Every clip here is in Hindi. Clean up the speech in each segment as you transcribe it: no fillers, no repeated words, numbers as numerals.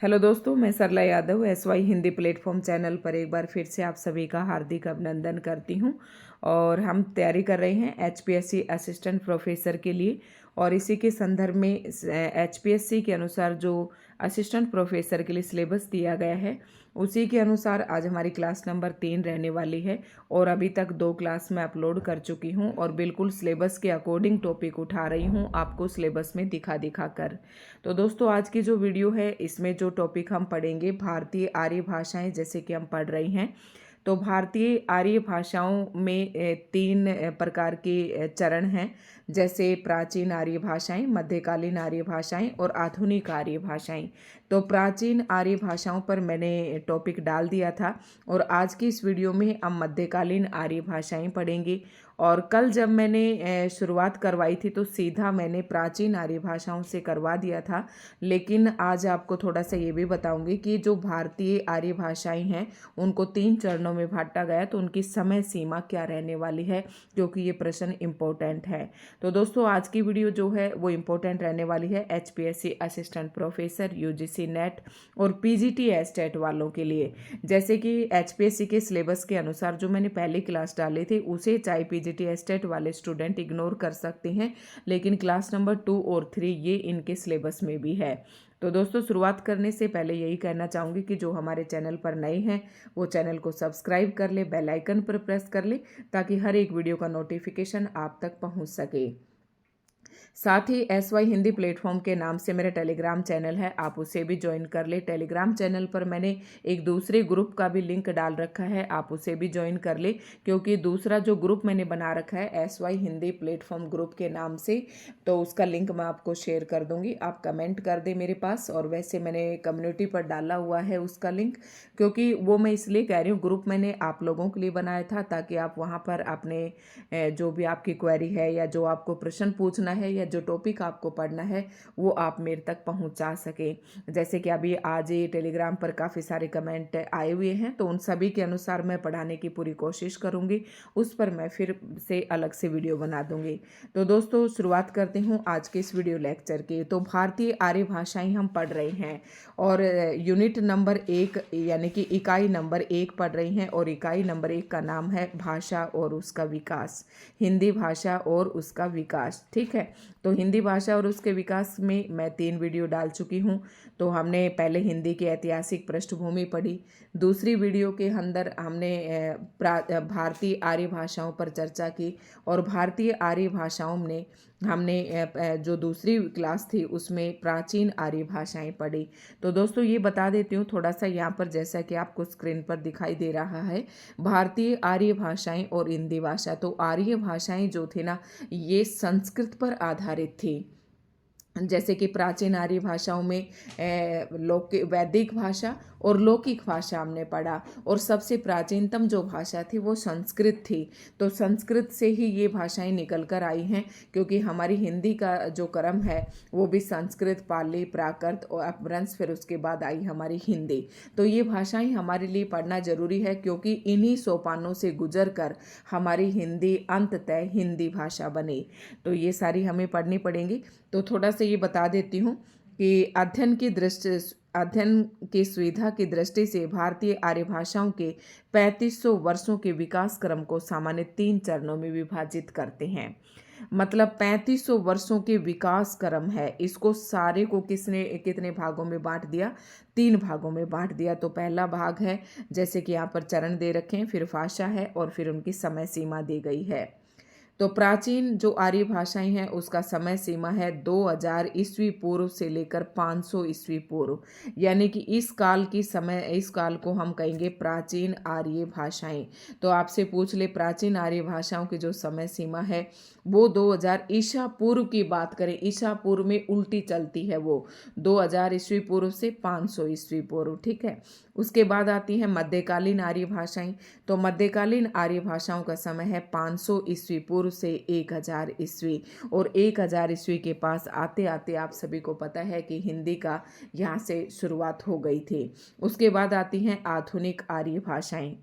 हेलो दोस्तों, मैं Sarla Yadav SY Hindi platform channel पर एक बार फिर से आप सभी का हार्दिक अभिनंदन करती हूं। और हम तैयारी कर रहे हैं HPSC असिस्टेंट प्रोफेसर के लिए। और इसी के संदर्भ में HPSC के अनुसार जो असिस्टेंट प्रोफेसर के लिए सिलेबस दिया गया है उसी के अनुसार आज हमारी क्लास नंबर 3 रहने वाली है। और अभी तक 2 क्लास मैं अपलोड कर चुकी हूं और बिल्कुल सिलेबस के अकॉर्डिंग टॉपिक उठा रही हूं आपको सिलेबस में दिखा दिखा कर। तो दोस्तों, आज की जो वीडियो है इसमें जो टॉपिक हम पढ़ेंगे भारतीय आर्य भाषाएं, जैसे कि हम पढ़ रहे हैं। तो भारतीय आर्य भाषाओं में 3 प्रकार के चरण हैं, जैसे प्राचीन आर्य भाषाएं, मध्यकालीन आर्य भाषाएं और आधुनिक आर्य भाषाएं। तो प्राचीन आर्य भाषाओं पर मैंने टॉपिक डाल दिया था और आज की इस वीडियो में हम मध्यकालीन आर्य भाषाएं पढ़ेंगे। और कल जब मैंने शुरुआत करवाई थी तो सीधा मैंने प्राचीन आर्य भाषाओं से करवा दिया था, लेकिन आज आपको थोड़ा सा ये भी बताऊंगी कि जो भारतीय आर्य भाषाएं हैं उनको 3 चरणों में बांटा गया, तो उनकी समय सीमा क्या रहने वाली है, क्योंकि ये प्रश्न इम्पोर्टेंट है। तो दोस्तों, आज की वीडियो जो है वो इम्पोर्टेंट रहने वाली है HPSC assistant professor, UGC net और PGT एस्टेट वालों के लिए। जैसे कि HPSC के सिलेबस के अनुसार जो मैंने पहली क्लास डाली थी उसे चाहे PGT एस्टेट वाले स्टूडेंट इग्नोर कर सकते हैं, लेकिन क्लास नंबर 2 और 3 ये इनके सिलेबस में भी है। तो दोस्तों, शुरुआत करने से पहले यही कहना चाहूँगी कि जो हमारे चैनल पर नए हैं वो चैनल को सब्सक्राइब कर ले, बेल आइकन पर प्रेस कर ले, ताकि हर एक वीडियो का नोटिफिकेशन आप तक पहुँच सके। साथ ही SY हिंदी प्लेटफॉर्म के नाम से मेरा टेलीग्राम चैनल है, आप उसे भी ज्वाइन कर ले। टेलीग्राम चैनल पर मैंने एक दूसरे ग्रुप का भी लिंक डाल रखा है, आप उसे भी ज्वाइन कर ले, क्योंकि दूसरा जो ग्रुप मैंने बना रखा है SY हिंदी प्लेटफॉर्म ग्रुप के नाम से, तो उसका लिंक मैं आपको शेयर कर दूंगी। आप कमेंट कर दे मेरे पास। और वैसे मैंने कम्युनिटी पर डाला हुआ है उसका लिंक, क्योंकि वो मैं इसलिए कह रही हूँ, ग्रुप मैंने आप लोगों के लिए बनाया था ताकि आप वहाँ पर अपने जो भी आपकी क्वेरी है या जो आपको प्रश्न पूछना है या जो टॉपिक आपको पढ़ना है वो आप मेरे तक पहुंचा सके। जैसे कि अभी आज ये टेलीग्राम पर काफ़ी सारे कमेंट आए हुए हैं, तो उन सभी के अनुसार मैं पढ़ाने की पूरी कोशिश करूंगी। उस पर मैं फिर से अलग से वीडियो बना दूंगी। तो दोस्तों, शुरुआत करते हूँ आज के इस वीडियो लेक्चर की। तो भारतीय आर्य भाषाएं हम पढ़ रहे हैं और यूनिट नंबर 1 यानी कि इकाई नंबर 1 पढ़ रही हैं। और इकाई नंबर 1 का नाम है भाषा और उसका विकास, हिंदी भाषा और उसका विकास। ठीक है, तो हिंदी भाषा और उसके विकास में मैं 3 वीडियो डाल चुकी हूँ। तो हमने पहले हिंदी की ऐतिहासिक पृष्ठभूमि पढ़ी, दूसरी वीडियो के अंदर हमने भारतीय आर्य भाषाओं पर चर्चा की, और भारतीय आर्य भाषाओं में हमने जो दूसरी क्लास थी उसमें प्राचीन आर्य भाषाएं पढ़ी। तो दोस्तों, ये बता देती हूँ थोड़ा सा यहाँ पर, जैसा कि आपको स्क्रीन पर दिखाई दे रहा है, भारतीय आर्य भाषाएं और हिंदी भाषा। तो आर्य भाषाएं जो थी ना, ये संस्कृत पर आधारित थी। जैसे कि प्राचीन आर्य भाषाओं में वैदिक भाषा और लौकिक भाषा हमने पढ़ा, और सबसे प्राचीनतम जो भाषा थी वो संस्कृत थी। तो संस्कृत से ही ये भाषाएं निकल कर आई हैं, क्योंकि हमारी हिंदी का जो क्रम है वो भी संस्कृत, पाली, प्राकृत और अपभ्रंश, फिर उसके बाद आई हमारी हिंदी। तो ये भाषाएं हमारे लिए पढ़ना जरूरी है, क्योंकि इन्हीं सोपानों से गुजर कर हमारी हिंदी अंततः हिंदी भाषा बनी। तो ये सारी हमें पढ़नी पड़ेंगी। तो थोड़ा सा ये बता देती हूँ कि अध्ययन की सुविधा की दृष्टि से भारतीय आर्य भाषाओं के 3500 वर्षों के विकास क्रम को सामान्य 3 चरणों में विभाजित करते हैं। मतलब 3500 वर्षों के विकास क्रम है, इसको सारे को किसने कितने भागों में बांट दिया? 3 भागों में बांट दिया। तो पहला भाग है, जैसे कि यहाँ पर चरण दे रखे हैं, फिर भाषा है और फिर उनकी समय सीमा दी गई है। तो प्राचीन जो आर्य भाषाएं हैं उसका समय सीमा है 2000 ईस्वी पूर्व से लेकर 500 ईस्वी पूर्व, यानी कि इस काल को हम कहेंगे प्राचीन आर्य भाषाएं। तो आपसे पूछ ले, प्राचीन आर्य भाषाओं की जो समय सीमा है वो 2000 ईसा पूर्व की बात करें, ईसा पूर्व में उल्टी चलती है, वो 2000 ईस्वी पूर्व से 500 ईस्वी पूर्व। ठीक है, उसके बाद आती है मध्यकालीन आर्य भाषाएं। तो मध्यकालीन आर्य भाषाओं का समय है 500 ईस्वी पूर्व से 1000 ईस्वी, और 1000 ईस्वी के पास आते आते आप सभी को पता है कि हिंदी का यहाँ से शुरुआत हो गई थी। उसके बाद आती हैं आधुनिक आर्य भाषाएं।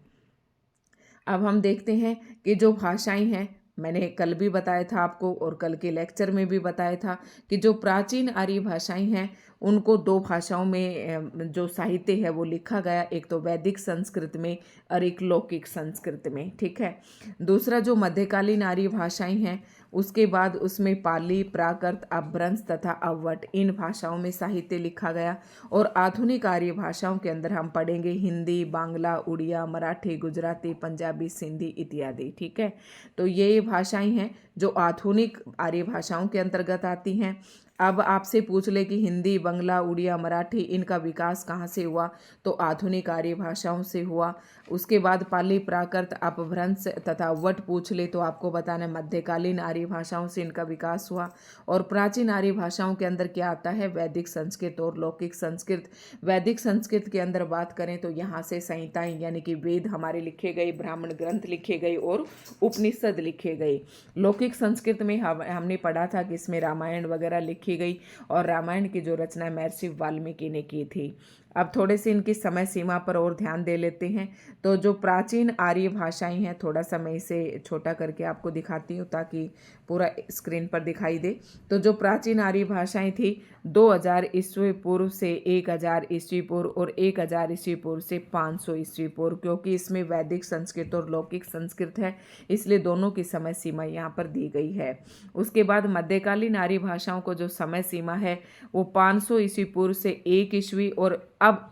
अब हम देखते हैं कि जो भाषाएं हैं मैंने कल भी बताया था आपको और कल के लेक्चर में भी बताया था कि जो प्राचीन आर्य भाषाएं हैं उनको दो भाषाओं में जो साहित्य है वो लिखा गया, एक तो वैदिक संस्कृत में और एक लौकिक संस्कृत में। ठीक है। दूसरा जो मध्यकालीन आर्य भाषाएं हैं उसके बाद उसमें पाली, प्राकृत, अपभ्रंश तथा अवट इन भाषाओं में साहित्य लिखा गया। और आधुनिक आर्य भाषाओं के अंदर हम पढ़ेंगे हिंदी, बांग्ला, उड़िया, मराठी, गुजराती, पंजाबी, सिंधी इत्यादि। ठीक है। तो ये भाषाएं हैं जो आधुनिक आर्य भाषाओं के अंतर्गत आती हैं। अब आपसे पूछ ले कि हिंदी, बंगला, उड़िया, मराठी इनका विकास कहाँ से हुआ, तो आधुनिक आर्य भाषाओं से हुआ। उसके बाद पाली, प्राकृत, अपभ्रंश तथा अवट पूछ ले तो आपको बताना मध्यकालीन आर्य भाषाओं से इनका विकास हुआ। और प्राचीन आर्य भाषाओं के अंदर क्या आता है, वैदिक संस्कृत और लौकिक संस्कृत। वैदिक संस्कृत के अंदर बात करें तो यहाँ से संहिताएं यानी कि वेद हमारे लिखे गए, ब्राह्मण ग्रंथ लिखे गए और उपनिषद लिखे गए। लौकिक संस्कृत में हमने पढ़ा था कि इसमें रामायण वगैरह लिखी गई और रामायण की जो रचना महर्षि वाल्मीकि ने की थी। अब थोड़े से इनकी समय सीमा पर और ध्यान दे लेते हैं। तो जो प्राचीन आर्य भाषाएं हैं, थोड़ा सा मैं इसे छोटा करके आपको दिखाती हूँ ताकि पूरा स्क्रीन पर दिखाई दे। तो जो प्राचीन आर्य भाषाएं थी 2000 ईस्वी पूर्व से 1000 ईस्वी पूर्व और 1000 ईस्वी पूर्व से 500 ईस्वी पूर्व, क्योंकि इसमें वैदिक संस्कृत और लौकिक संस्कृत है इसलिए दोनों की समय सीमा यहाँ पर दी गई है। उसके बाद मध्यकालीन आर्य भाषाओं को जो समय सीमा है वो 500 ईस्वी पूर्व से 1 ईस्वी और अब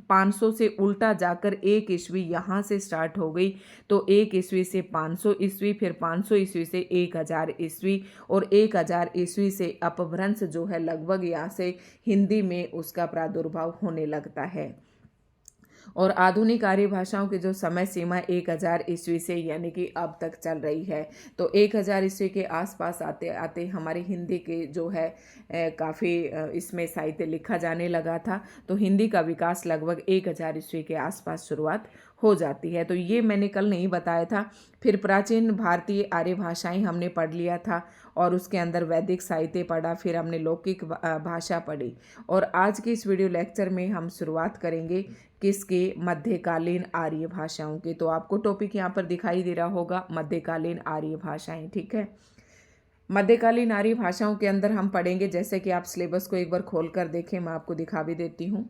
500 से उल्टा जाकर 1 ईस्वी यहाँ से स्टार्ट हो गई। तो 1 ईस्वी से 500 ईस्वी, फिर 500 ईस्वी से 1000 ईस्वी और 1000 ईस्वी से अपभ्रंश जो है लगभग यहाँ से हिंदी में उसका प्रादुर्भाव होने लगता है। और आधुनिक आर्य भाषाओं की जो समय सीमा 1000 ईस्वी से यानी कि अब तक चल रही है। तो 1000 ईस्वी के आसपास आते आते हमारी हिंदी के जो है काफ़ी इसमें साहित्य लिखा जाने लगा था। तो हिंदी का विकास लगभग 1000 ईस्वी के आसपास शुरुआत हो जाती है। तो ये मैंने कल नहीं बताया था। फिर प्राचीन भारतीय आर्य भाषाएं हमने पढ़ लिया था और उसके अंदर वैदिक साहित्य पढ़ा, फिर हमने लौकिक भाषा पढ़ी। और आज के इस वीडियो लेक्चर में हम शुरुआत करेंगे किसके, मध्यकालीन आर्य भाषाओं के। तो आपको टॉपिक यहाँ पर दिखाई दे रहा होगा, मध्यकालीन आर्य भाषाएं। ठीक है। मध्यकालीन आर्य भाषाओं के अंदर हम पढ़ेंगे, जैसे कि आप सिलेबस को एक बार खोल कर देखें, मैं आपको दिखा भी देती हूँ।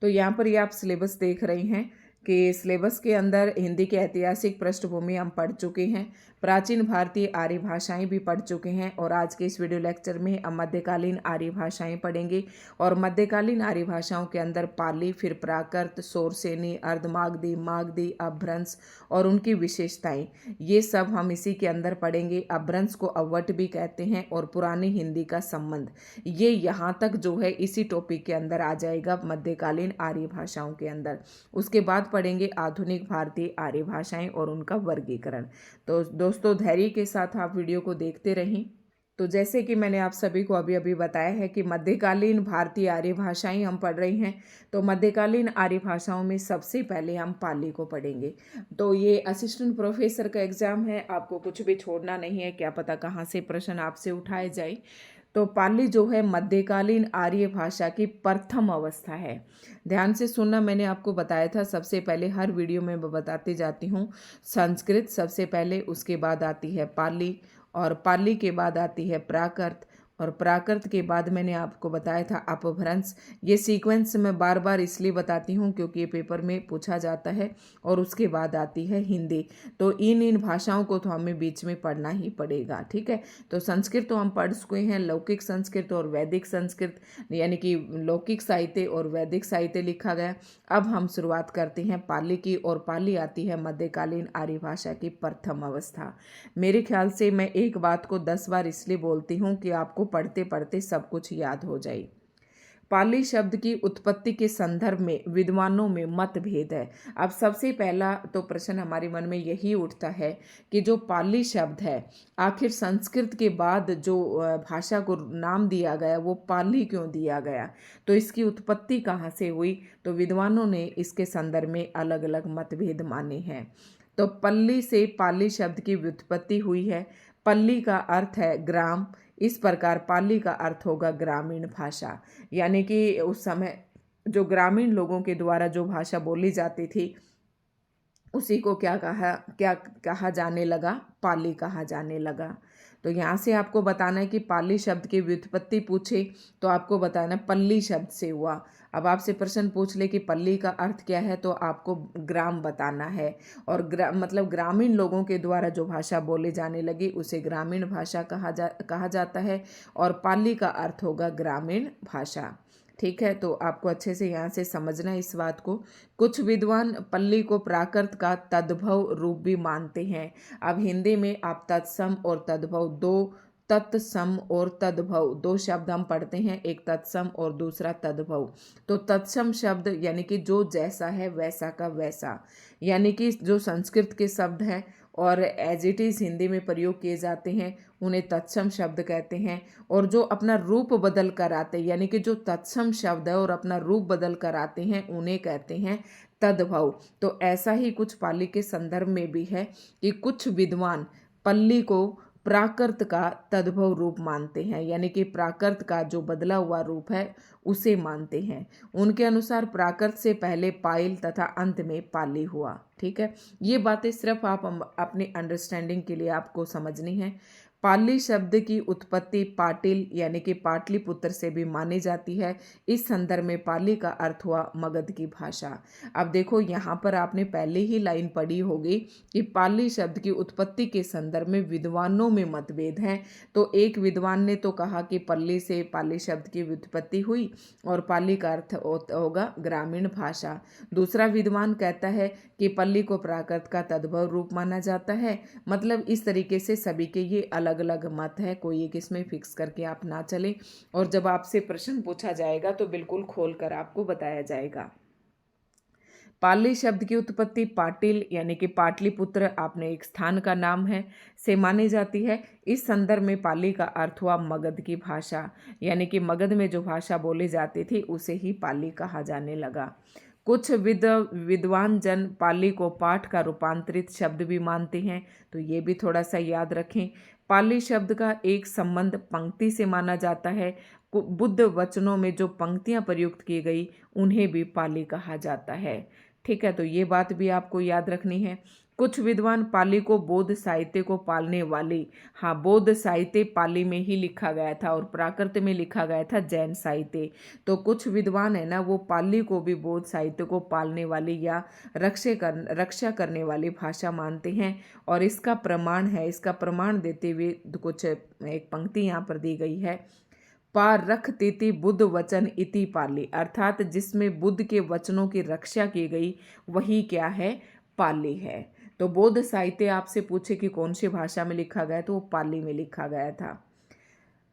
तो यहाँ पर ये आप सिलेबस देख रहे हैं कि सिलेबस के अंदर हिंदी की ऐतिहासिक पृष्ठभूमि हम पढ़ चुके हैं, प्राचीन भारतीय आर्य भाषाएं भी पढ़ चुके हैं और आज के इस वीडियो लेक्चर में हम मध्यकालीन आर्य भाषाएं पढ़ेंगे। और मध्यकालीन आर्य भाषाओं के अंदर पाली, फिर प्राकृत, शौरसेनी, अर्धमागधी, मागधी, अपभ्रंश और उनकी विशेषताएं, ये सब हम इसी के अंदर पढ़ेंगे। अपभ्रंश को अवट भी कहते हैं और पुरानी हिंदी का संबंध, ये यहाँ तक जो है इसी टॉपिक के अंदर आ जाएगा मध्यकालीन आर्य भाषाओं के अंदर। उसके बाद पढ़ेंगे आधुनिक भारतीय आर्य भाषाएं और उनका वर्गीकरण। तो दोस्तों धैर्य के साथ आप वीडियो को देखते रहें। तो जैसे कि मैंने आप सभी को अभी अभी बताया है कि मध्यकालीन भारतीय आर्य भाषाएं हम पढ़ रहे हैं। तो मध्यकालीन आर्य भाषाओं में सबसे पहले हम पाली को पढ़ेंगे। तो ये असिस्टेंट प्रोफेसर का एग्जाम है, आपको कुछ भी छोड़ना नहीं है, क्या पता कहाँ से प्रश्न आपसे उठाए जाए। तो पाली जो है मध्यकालीन आर्य भाषा की प्रथम अवस्था है। ध्यान से सुनना, मैंने आपको बताया था सबसे पहले हर वीडियो में बताती जाती हूँ, संस्कृत सबसे पहले, उसके बाद आती है पाली और पाली के बाद आती है प्राकृत और प्राकृत के बाद मैंने आपको बताया था अपभ्रंश। ये सीक्वेंस मैं बार बार इसलिए बताती हूँ क्योंकि ये पेपर में पूछा जाता है। और उसके बाद आती है हिंदी। तो इन भाषाओं को तो हमें बीच में पढ़ना ही पड़ेगा। ठीक है। तो संस्कृत तो हम पढ़ चुके हैं, लौकिक संस्कृत और वैदिक संस्कृत यानी कि लौकिक साहित्य और वैदिक साहित्य लिखा गया। अब हम शुरुआत करते हैं पाली की और पाली आती है मध्यकालीन आर्य भाषा की प्रथम अवस्था। मेरे ख्याल से मैं एक बात को 10 बार इसलिए बोलती हूँ कि आपको पढ़ते पढ़ते सब कुछ याद हो जाए। पाली शब्द की उत्पत्ति के संदर्भ में विद्वानों में मतभेद है। अब सबसे पहला तो प्रश्न हमारे मन में यही उठता है कि जो पाली शब्द है, आखिर संस्कृत के बाद जो भाषा को नाम दिया गया वो पाली क्यों दिया गया, तो इसकी उत्पत्ति कहाँ से हुई। तो विद्वानों ने इसके संदर्भ में अलग अलग मतभेद माने हैं। तो पल्ली से पाली शब्द की व्युत्पत्ति हुई है। पल्ली का अर्थ है ग्राम, इस प्रकार पाली का अर्थ होगा ग्रामीण भाषा, यानी कि उस समय जो ग्रामीण लोगों के द्वारा जो भाषा बोली जाती थी उसी को क्या कहा जाने लगा, पाली कहा जाने लगा। तो यहाँ से आपको बताना है कि पाली शब्द की व्युत्पत्ति पूछे तो आपको बताना है पल्ली शब्द से हुआ। अब आपसे प्रश्न पूछ ले कि पल्ली का अर्थ क्या है, तो आपको ग्राम बताना है। और मतलब ग्रामीण लोगों के द्वारा जो भाषा बोले जाने लगी उसे ग्रामीण भाषा कहा जाता है। और पाली का अर्थ होगा ग्रामीण भाषा। ठीक है, तो आपको अच्छे से यहाँ से समझना है इस बात को। कुछ विद्वान पल्ली को प्राकृत का तद्भव रूप भी मानते हैं। अब हिंदी में आप तत्सम और तद्भव तत्सम और तद्भव दो शब्द हम पढ़ते हैं, एक तत्सम और दूसरा तद्भव। तो तत्सम शब्द यानी कि जो जैसा है वैसा का वैसा, यानी कि जो संस्कृत के शब्द हैं और एज इट इज़ हिंदी में प्रयोग किए जाते हैं उन्हें तत्सम शब्द कहते हैं। और जो अपना रूप बदल कर आते हैं, यानी कि जो तत्सम शब्द है और अपना रूप बदल कर आते हैं, उन्हें कहते हैं तद्भव। तो ऐसा ही कुछ पाली के संदर्भ में भी है कि कुछ विद्वान पल्ली को प्राकृत का तद्भव रूप मानते हैं, यानी कि प्राकृत का जो बदला हुआ रूप है उसे मानते हैं। उनके अनुसार प्राकृत से पहले पाइल तथा अंत में पाली हुआ। ठीक है, ये बातें सिर्फ आप अपनी अंडरस्टैंडिंग के लिए आपको समझनी है। पाली शब्द की उत्पत्ति पाटिल यानी कि पाटलिपुत्र से भी मानी जाती है। इस संदर्भ में पाली का अर्थ हुआ मगध की भाषा। अब देखो यहाँ पर आपने पहले ही लाइन पढ़ी होगी कि पाली शब्द की उत्पत्ति के संदर्भ में विद्वानों में मतभेद हैं। तो एक विद्वान ने तो कहा कि पल्ली से पाली शब्द की व्युत्पत्ति हुई और पाली का अर्थ होगा ग्रामीण भाषा। दूसरा विद्वान कहता है कि पल्ली को प्राकृत का तद्भव रूप माना जाता है। मतलब इस तरीके से सभी के ये अलग अलग मत है, कोई एक इसमें फिक्स करके आप ना चले। और जब आपसे प्रश्न पूछा जाएगा तो बिल्कुल खोल कर आपको बताया जाएगा। पाली शब्द की उत्पत्ति पाटिल यानी कि पाटलिपुत्र आपने एक स्थान का नाम है से मानी जाती है। इस संदर्भ में पाली का अर्थ हुआ मगध की भाषा, यानी कि मगध में जो भाषा बोली जाती थी उसे ही पाली कहा जाने लगा। कुछ विद्वान जन पाली को पाठ का रूपांतरित शब्द भी मानते हैं, तो ये भी थोड़ा सा याद रखें। पाली शब्द का एक संबंध पंक्ति से माना जाता है। बुद्ध वचनों में जो पंक्तियां प्रयुक्त की गई उन्हें भी पाली कहा जाता है। ठीक है, तो ये बात भी आपको याद रखनी है। कुछ विद्वान पाली को बौद्ध साहित्य को पालने वाली, हाँ बौद्ध साहित्य पाली में ही लिखा गया था और प्राकृत में लिखा गया था जैन साहित्य। तो कुछ विद्वान है ना वो पाली को भी बौद्ध साहित्य को पालने वाली या रक्षा करने वाली भाषा मानते हैं। और इसका प्रमाण देते हुए कुछ एक पंक्ति यहाँ पर दी गई है। पार रख तीति बुद्ध वचन इति पाली, अर्थात जिसमें बुद्ध के वचनों की रक्षा की गई वही क्या है, पाली है। तो बौद्ध साहित्य आपसे पूछे कि कौन सी भाषा में लिखा गया तो वो पाली में लिखा गया था।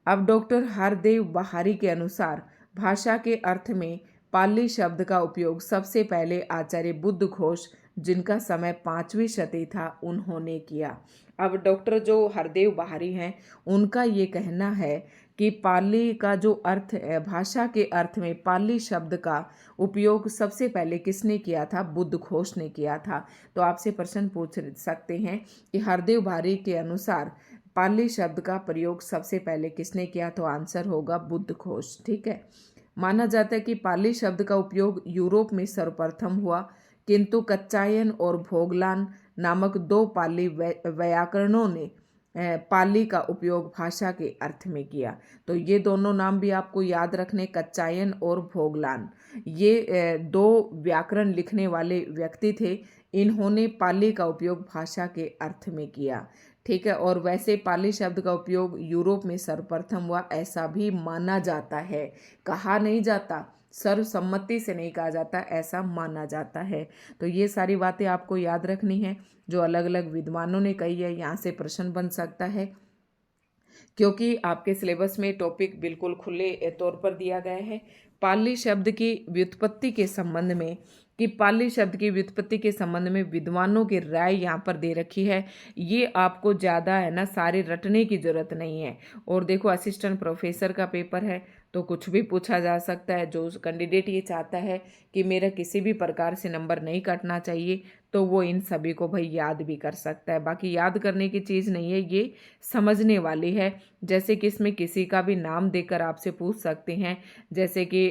अब डॉक्टर हरदेव बहारी के अनुसार भाषा के अर्थ में पाली शब्द का उपयोग सबसे पहले आचार्य बुद्ध घोष, जिनका समय 5वीं शती था, उन्होंने किया। अब डॉक्टर जो हरदेव बहारी हैं उनका ये कहना है कि पाली का जो अर्थ है, भाषा के अर्थ में पाली शब्द का उपयोग सबसे पहले किसने किया था, बुद्ध घोष ने किया था। तो आपसे प्रश्न पूछ सकते हैं कि हरदेव बहारी के अनुसार पाली शब्द का प्रयोग सबसे पहले किसने किया, तो आंसर होगा बुद्ध घोष। ठीक है, माना जाता है कि पाली शब्द का उपयोग यूरोप में सर्वप्रथम हुआ, किंतु कच्चायन और भोगलान नामक दो पाली व्याकरणों ने पाली का उपयोग भाषा के अर्थ में किया। तो ये दोनों नाम भी आपको याद रखने, कच्चायन और भोगलान, ये दो व्याकरण लिखने वाले व्यक्ति थे। इन्होंने पाली का उपयोग भाषा के अर्थ में किया। ठीक है, और वैसे पाली शब्द का उपयोग यूरोप में सर्वप्रथम हुआ ऐसा भी माना जाता है, कहा नहीं जाता, सर्वसम्मति से नहीं कहा जाता, ऐसा माना जाता है। तो ये सारी बातें आपको याद रखनी है जो अलग अलग विद्वानों ने कही है। यहाँ से प्रश्न बन सकता है क्योंकि आपके सिलेबस में टॉपिक बिल्कुल खुले तौर पर दिया गया है। पाली शब्द की व्युत्पत्ति के संबंध में कि पाली शब्द की व्युत्पत्ति के संबंध में विद्वानों की राय यहाँ पर दे रखी है। ये आपको ज़्यादा है ना सारे रटने की जरूरत नहीं है। और देखो असिस्टेंट प्रोफेसर का पेपर है तो कुछ भी पूछा जा सकता है। जो कैंडिडेट ये चाहता है कि मेरा किसी भी प्रकार से नंबर नहीं कटना चाहिए तो वो इन सभी को भाई याद भी कर सकता है। बाकी याद करने की चीज़ नहीं है, ये समझने वाली है। जैसे कि इसमें किसी का भी नाम देकर आपसे पूछ सकते हैं, जैसे कि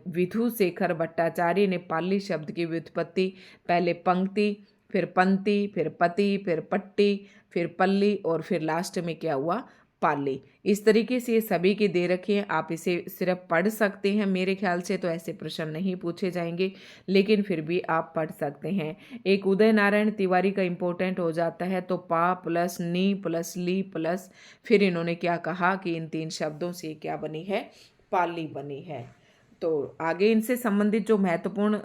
विधु शेखर भट्टाचार्य ने पाली शब्द की व्युत्पत्ति पहले पंक्ति फिर पंक्ति, फिर पति, फिर पट्टी, फिर पल्ली और फिर लास्ट में क्या हुआ, पाली। इस तरीके से ये सभी की दे रखी है, आप इसे सिर्फ पढ़ सकते हैं। मेरे ख्याल से तो ऐसे प्रश्न नहीं पूछे जाएंगे, लेकिन फिर भी आप पढ़ सकते हैं। एक उदय नारायण तिवारी का इंपॉर्टेंट हो जाता है, तो पा प्लस नी प्लस ली प्लस फिर इन्होंने क्या कहा कि इन 3 शब्दों से क्या बनी है, पाली बनी है। तो आगे इनसे संबंधित जो महत्वपूर्ण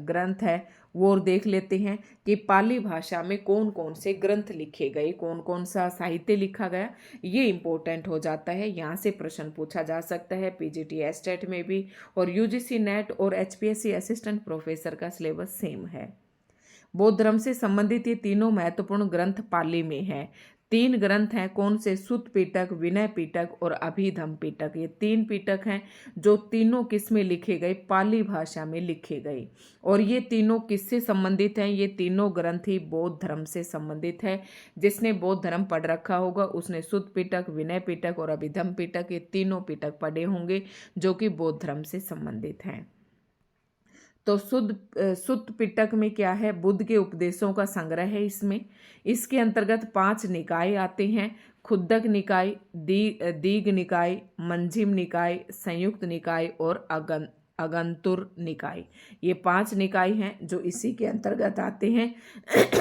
ग्रंथ है वो देख लेते हैं कि पाली भाषा में कौन कौन से ग्रंथ लिखे गए, कौन कौन सा साहित्य लिखा गया, ये इम्पोर्टेंट हो जाता है। यहाँ से प्रश्न पूछा जा सकता है पीजीटी एस्टेट में भी, और यूजीसी नेट और एचपीएससी असिस्टेंट प्रोफेसर का सिलेबस सेम है। बौद्ध धर्म से संबंधित ये तीनों महत्वपूर्ण ग्रंथ पाली में हैं। 3 ग्रंथ हैं, कौन से, सुत पिटक, विनय पिटक और अभिधम पिटक। ये 3 पिटक हैं जो तीनों किस में लिखे गए, पाली भाषा में लिखे गए। और ये तीनों किससे संबंधित हैं, ये तीनों ग्रंथ ही बौद्ध धर्म से संबंधित है। जिसने बौद्ध धर्म पढ़ रखा होगा उसने सुत पिटक, विनय पिटक और अभिधम पिटक, ये तीनों पिटक पढ़े होंगे जो कि बौद्ध धर्म से संबंधित हैं। तो सुत्त पिटक में क्या है, बुद्ध के उपदेशों का संग्रह है इसमें। इसके अंतर्गत 5 निकाय आते हैं, खुद्दक निकाय, दीघ निकाय, मंजिम निकाय, संयुक्त निकाय और अगंतुर निकाय। ये 5 निकाय हैं जो इसी के अंतर्गत आते हैं।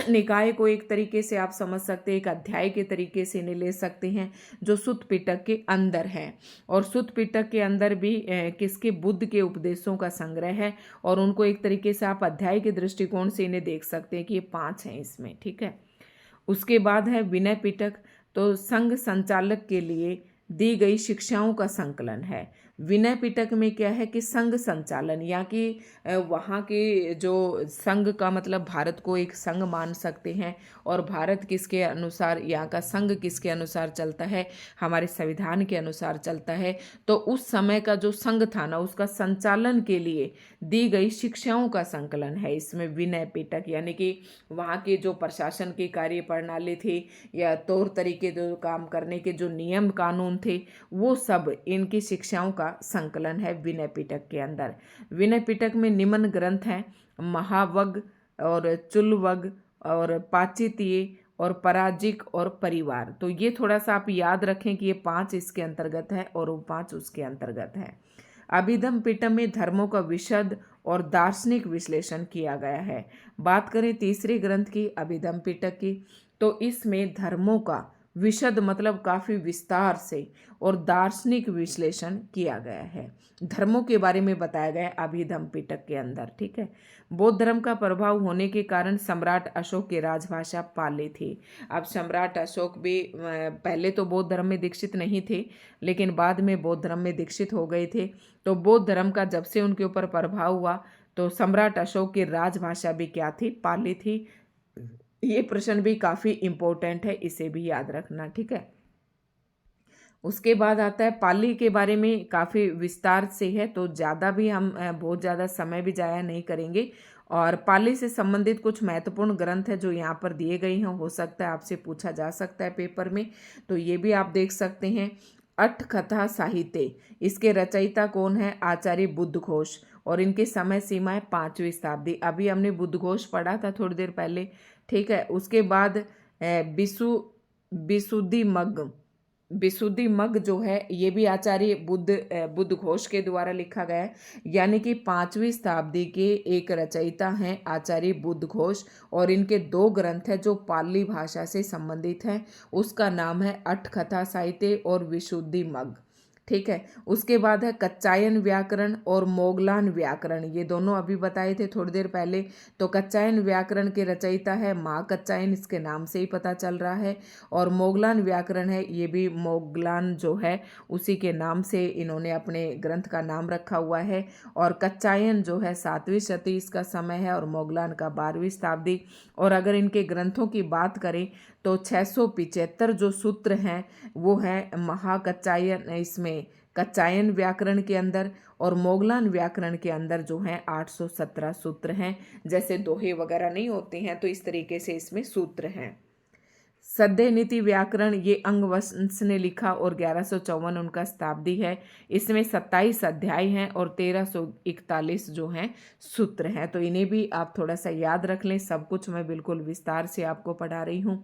निकाय को एक तरीके से आप समझ सकते हैं, एक अध्याय के तरीके से इन्हें ले सकते हैं, जो सुत्त पिटक के अंदर है। और सुत्त पिटक के अंदर भी किसके, बुद्ध के उपदेशों का संग्रह है, और उनको एक तरीके से आप अध्याय के दृष्टिकोण से इन्हें देख सकते हैं कि ये 5 हैं इसमें, ठीक है। उसके बाद है विनय पिटक, तो संघ संचालक के लिए दी गई शिक्षाओं का संकलन है। विनय पिटक में क्या है कि संघ संचालन, या कि वहाँ के जो संघ का मतलब भारत को एक संघ मान सकते हैं, और भारत किसके अनुसार, यहाँ का संघ किसके अनुसार चलता है, हमारे संविधान के अनुसार चलता है। तो उस समय का जो संघ था ना, उसका संचालन के लिए दी गई शिक्षाओं का संकलन है इसमें विनय पिटक। यानी कि वहाँ के जो प्रशासन की कार्य प्रणाली थी या तौर तरीके, जो काम करने के जो नियम कानून थे, वो सब इनकी शिक्षाओं का संकलन है विनय पिटक के अंदर। विनय पिटक में निम्न ग्रंथ हैं, महावग और चुल्वग और पाचितीय और पराजिक और परिवार। तो ये थोड़ा सा आप याद रखें कि ये 5 इसके अंतर्गत है और वो 5 उसके अंतर्गत है। अभिधम पिटक में धर्मों का विशद और दार्शनिक विश्लेषण किया गया है। बात करें तीसरे ग्रंथ की, अभिधम पिटक की, तो इसमें धर्मों का विशद मतलब काफी विस्तार से और दार्शनिक विश्लेषण किया गया है, धर्मों के बारे में बताया गया है अभिधम पिटक के अंदर, ठीक है। बौद्ध धर्म का प्रभाव होने के कारण सम्राट अशोक की राजभाषा पाली थी। अब सम्राट अशोक भी पहले तो बौद्ध धर्म में दीक्षित नहीं थे, लेकिन बाद में बौद्ध धर्म में दीक्षित हो गए थे। तो बौद्ध धर्म का जब से उनके ऊपर प्रभाव हुआ, तो सम्राट अशोक की राजभाषा भी क्या थी, पाली थी। ये प्रश्न भी काफी इंपॉर्टेंट है, इसे भी याद रखना, ठीक है। उसके बाद आता है पाली के बारे में काफ़ी विस्तार से है, तो ज़्यादा भी हम बहुत ज़्यादा समय भी जाया नहीं करेंगे। और पाली से संबंधित कुछ महत्वपूर्ण ग्रंथ है जो यहाँ पर दिए गए हैं, हो सकता है आपसे पूछा जा सकता है पेपर में, तो ये भी आप देख सकते हैं। अट्ठकथा साहित्य, इसके रचयिता कौन है, आचार्य बुद्धघोष, और इनकी समय सीमा है 5वीं शताब्दी। अभी हमने बुद्धघोष पढ़ा था थोड़ी देर पहले, ठीक है। उसके बाद विशुद्धि मग जो है, ये भी आचार्य बुद्धघोष के द्वारा लिखा गया है। यानी कि 5वीं शताब्दी के एक रचयिता हैं आचार्य बुद्धघोष, और इनके 2 ग्रंथ हैं जो पाली भाषा से संबंधित हैं। उसका नाम है अट्ठकथा साहित्य और विशुद्धि मग, ठीक है। उसके बाद है कच्चायन व्याकरण और मोगलान व्याकरण, ये दोनों अभी बताए थे थोड़ी देर पहले। तो कच्चायन व्याकरण के रचयिता है महाकच्चायन, इसके नाम से ही पता चल रहा है। और मोगलान व्याकरण है, ये भी मोगलान जो है उसी के नाम से इन्होंने अपने ग्रंथ का नाम रखा हुआ है। और कच्चायन जो है 7वीं शती इसका समय है, और मोगलान का 12वीं शताब्दी। और अगर इनके ग्रंथों की बात करें तो 675 जो सूत्र हैं वो है महाकच्चायन, इसमें कच्चायन व्याकरण के अंदर, और मोगलान व्याकरण के अंदर जो हैं 817 सूत्र हैं। जैसे दोहे वगैरह नहीं होते हैं, तो इस तरीके से इसमें सूत्र हैं। सद्य नीति व्याकरण ये अंगवंश ने लिखा और 1154 उनका शताब्दी है। इसमें 27 अध्याय हैं और 1341 जो हैं सूत्र हैं। तो इन्हें भी आप थोड़ा सा याद रख लें। सब कुछ मैं बिल्कुल विस्तार से आपको पढ़ा रही हूँ।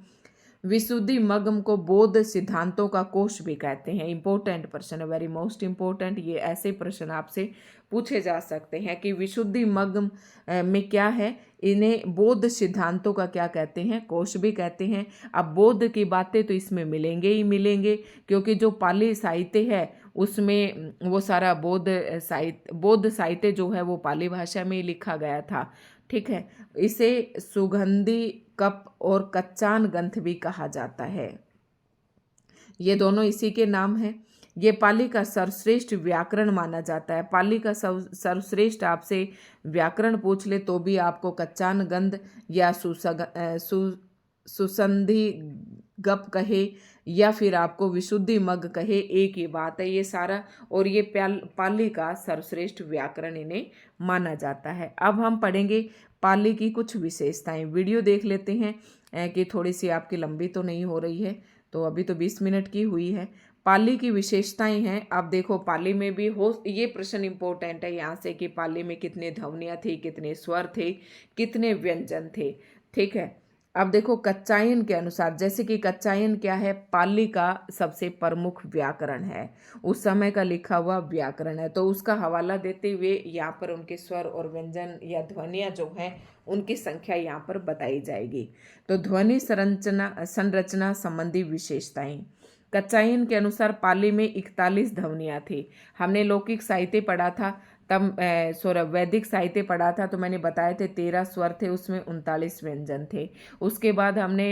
विशुद्धि मग्न को बौद्ध सिद्धांतों का कोश भी कहते हैं। इंपॉर्टेंट प्रश्न, वेरी मोस्ट इंपॉर्टेंट। ये ऐसे प्रश्न आपसे पूछे जा सकते हैं कि विशुद्धि मग्न में क्या है, इन्हें बौद्ध सिद्धांतों का क्या कहते हैं, कोश भी कहते हैं। अब बौद्ध की बातें तो इसमें मिलेंगे ही मिलेंगे, क्योंकि जो पाली साहित्य है उसमें वो सारा बौद्ध साहित्य जो है वो पाली भाषा में ही लिखा गया था। ठीक है। इसे सुगंधि कप और कच्चान ग्रंथ भी कहा जाता है। ये दोनों इसी के नाम हैं। ये पाली का सर्वश्रेष्ठ व्याकरण माना जाता है। पाली का सर्वश्रेष्ठ आपसे व्याकरण पूछ ले तो भी आपको कच्चान गंध या सुसंधि गप कहे या फिर आपको विशुद्धि मग कहे, एक ही बात है ये सारा। और ये पाली का सर्वश्रेष्ठ व्याकरण इन्हें माना जाता है। अब हम पढ़ेंगे पाली की कुछ विशेषताएं। वीडियो देख लेते हैं कि थोड़ी सी आपकी लंबी तो नहीं हो रही है। तो अभी तो 20 मिनट की हुई है। पाली की विशेषताएं हैं। अब देखो पाली में भी ये प्रश्न इंपॉर्टेंट है यहाँ से कि पाली में कितने ध्वनियाँ थी, कितने स्वर थे, कितने व्यंजन थे। ठीक है। अब देखो कच्चायन के अनुसार, जैसे कि कच्चायन क्या है, पाली का सबसे प्रमुख व्याकरण है, उस समय का लिखा हुआ व्याकरण है। तो उसका हवाला देते हुए यहाँ पर उनके स्वर और व्यंजन या ध्वनियाँ जो हैं उनकी संख्या यहाँ पर बताई जाएगी। तो ध्वनि संरचना संबंधी विशेषताएं। कच्चायन के अनुसार पाली में 41 ध्वनियाँ थी। हमने लौकिक साहित्य पढ़ा था तब, वैदिक साहित्य पढ़ा था तो मैंने बताए थे 13 स्वर थे, उसमें 39 व्यंजन थे। उसके बाद हमने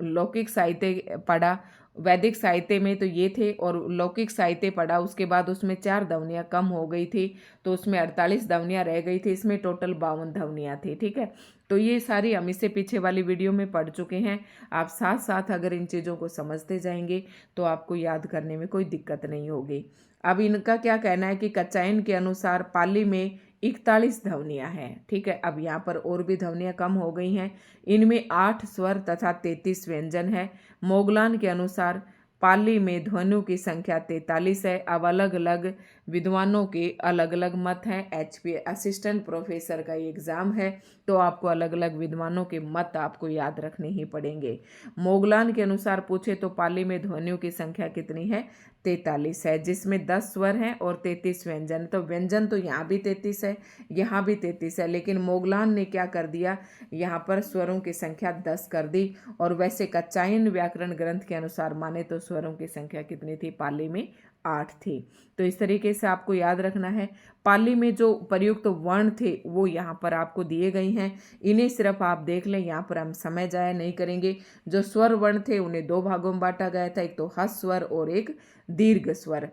लौकिक साहित्य पढ़ा, वैदिक साहित्य में तो ये थे, और लौकिक साहित्य पढ़ा उसके बाद उसमें 4 ध्वनियाँ कम हो गई थी तो उसमें 48 ध्वनियाँ रह गई थी। इसमें टोटल 52 ध्वनियाँ थी। ठीक है। तो ये सारी हम इससे पीछे वाली वीडियो में पढ़ चुके हैं। आप साथ साथ अगर इन चीज़ों को समझते जाएंगे तो आपको याद करने में कोई दिक्कत नहीं होगी। अब इनका क्या कहना है कि कच्चायन के अनुसार पाली में 41 ध्वनियाँ हैं। ठीक है। अब यहाँ पर और भी ध्वनियाँ कम हो गई हैं। इनमें 8 स्वर तथा 33 व्यंजन है। मोगलान के अनुसार पाली में ध्वनियों की संख्या 43 है। अब अलग अलग विद्वानों के अलग अलग मत हैं। HP असिस्टेंट प्रोफेसर का ये एग्ज़ाम है तो आपको अलग अलग विद्वानों के मत आपको याद रखने ही पड़ेंगे। मोगलान के अनुसार पूछे तो पाली में ध्वनियों की संख्या कितनी है, 43 है, जिसमें 10 स्वर हैं और 33 व्यंजन। तो व्यंजन तो यहाँ भी 33 है, यहाँ भी 33 है, लेकिन मोगलान ने क्या कर दिया, यहाँ पर स्वरों की संख्या 10 कर दी। और वैसे कच्चायन व्याकरण ग्रंथ के अनुसार माने तो स्वरों की संख्या कितनी थी, पाली में 8 थी। तो इस तरीके से आपको याद रखना है। पाली में जो प्रयुक्त वर्ण थे वो यहाँ पर आपको दिए गए हैं, इन्हें सिर्फ आप देख लें। यहाँ पर हम समय जाया नहीं करेंगे। जो स्वर वर्ण थे उन्हें 2 भागों में बांटा गया था, एक तो हस स्वर और एक दीर्घ स्वर।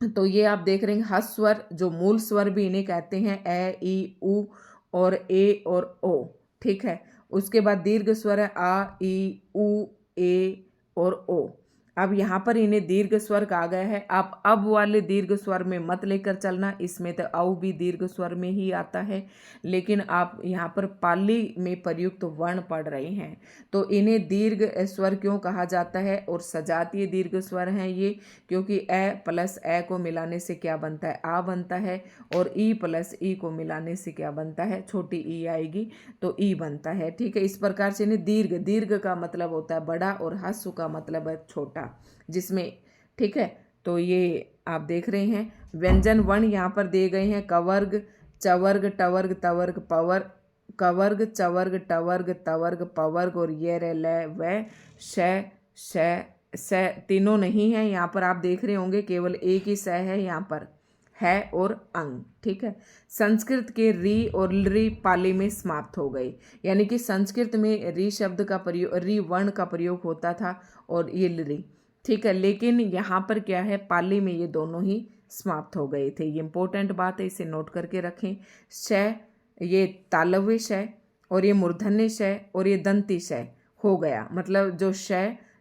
तो ये आप देख रहे हैं हस स्वर, जो मूल स्वर भी इन्हें कहते हैं, ए ई उ और ए और ओ। ठीक है। उसके बाद दीर्घ स्वर है आ ई उ ए और ओ। अब यहाँ पर इन्हें दीर्घ स्वर कहा गया है। आप अब वाले दीर्घ स्वर में मत लेकर चलना, इसमें तो औ भी दीर्घ स्वर में ही आता है, लेकिन आप यहाँ पर पाली में प्रयुक्त वर्ण पढ़ रहे हैं तो इन्हें दीर्घ स्वर क्यों कहा जाता है। और सजातीय दीर्घ स्वर हैं ये, क्योंकि ए प्लस ए को मिलाने से क्या बनता है, आ बनता है, और ई प्लस ई को मिलाने से क्या बनता है, छोटी ई आएगी तो ई बनता है। ठीक है। इस प्रकार से इन्हें दीर्घ का मतलब होता है बड़ा और हस्व का मतलब है छोटा, जिसमें, ठीक है। तो ये आप देख रहे हैं व्यंजन वर्ण यहाँ पर दिए गए हैं, कवर्ग, चवर्ग, टवर्ग, तवर्ग, पवर, कवर्ग, चवर्ग, टवर्ग, तवर्ग, पवर्ग, और ये रे ल व श तीनों नहीं है। यहाँ पर आप देख रहे होंगे केवल एक ही स है यहाँ पर, है और अंग। ठीक है। संस्कृत के री और री पाली में समाप्त हो गई, यानी कि संस्कृत में री शब्द का प्रयोग, री वर्ण का प्रयोग होता था और ये री। ठीक है। लेकिन यहाँ पर क्या है, पाली में ये दोनों ही समाप्त हो गए थे। ये इंपॉर्टेंट बात है, इसे नोट करके रखें। श, ये तालव्य श और ये मूर्धन्य श और ये दंती श हो गया, मतलब जो श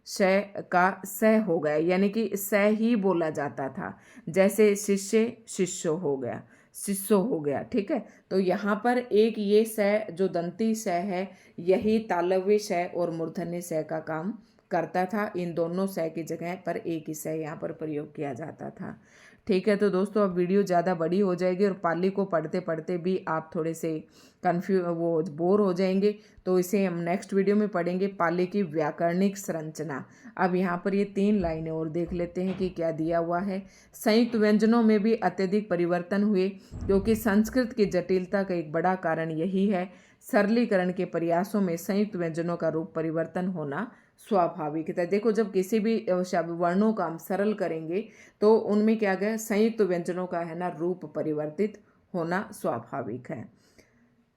का स हो गया, यानी कि स ही बोला जाता था। जैसे शिष्य शिष्यो हो गया, शिष्यो हो गया। ठीक है, तो यहाँ पर एक ये स जो दंती स है यही तालव्य स और मूर्धन्य स का काम करता था। इन दोनों स की जगह पर एक ही स यहाँ पर प्रयोग किया जाता था। ठीक है, तो दोस्तों अब वीडियो ज़्यादा बड़ी हो जाएगी और पाली को पढ़ते पढ़ते भी आप थोड़े से बोर हो जाएंगे, तो इसे हम नेक्स्ट वीडियो में पढ़ेंगे, पाली की व्याकरणिक संरचना। अब यहाँ पर ये 3 लाइनें और देख लेते हैं कि क्या दिया हुआ है। संयुक्त व्यंजनों में भी अत्यधिक परिवर्तन हुए क्योंकि संस्कृत की जटिलता का एक बड़ा कारण यही है। सरलीकरण के प्रयासों में संयुक्त व्यंजनों का रूप परिवर्तन होना स्वाभाविक है। देखो, जब किसी भी शब्द वर्णों का हम सरल करेंगे तो उनमें क्या गया, संयुक्त व्यंजनों का है ना रूप परिवर्तित होना स्वाभाविक है।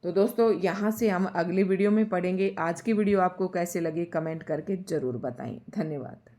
तो दोस्तों यहाँ से हम अगली वीडियो में पढ़ेंगे। आज की वीडियो आपको कैसे लगी कमेंट करके ज़रूर बताएं। धन्यवाद।